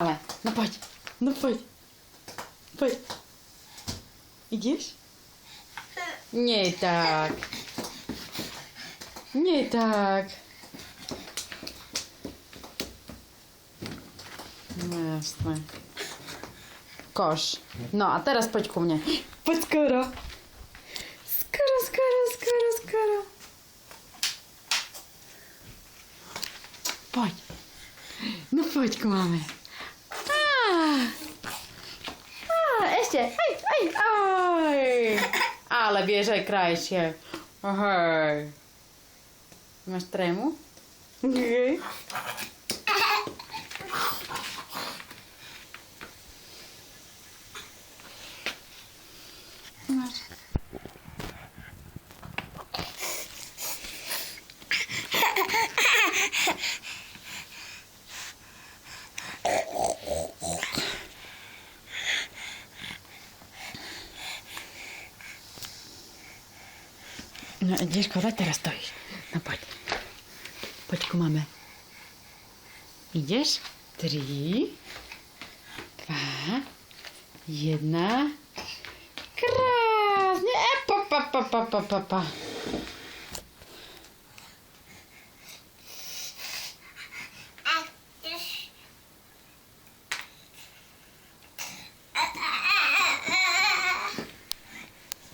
mamę. No chodź. No chodź. Chodź. Idziesz? Nie tak. Nie tak. No jasne. Kosz. No, a teraz chodź ku mnie. Chodź skoro. Skoro. Chodź. No chodź ku mamy. Eście. Ej. Ale bierze kraj się. Hej. Masz tremu? Nie. Masz. No idziesz kochać, teraz stoisz. No chodź. Chodź ku mamy. Idziesz? 3, 2, 1. Krasnie. Pa.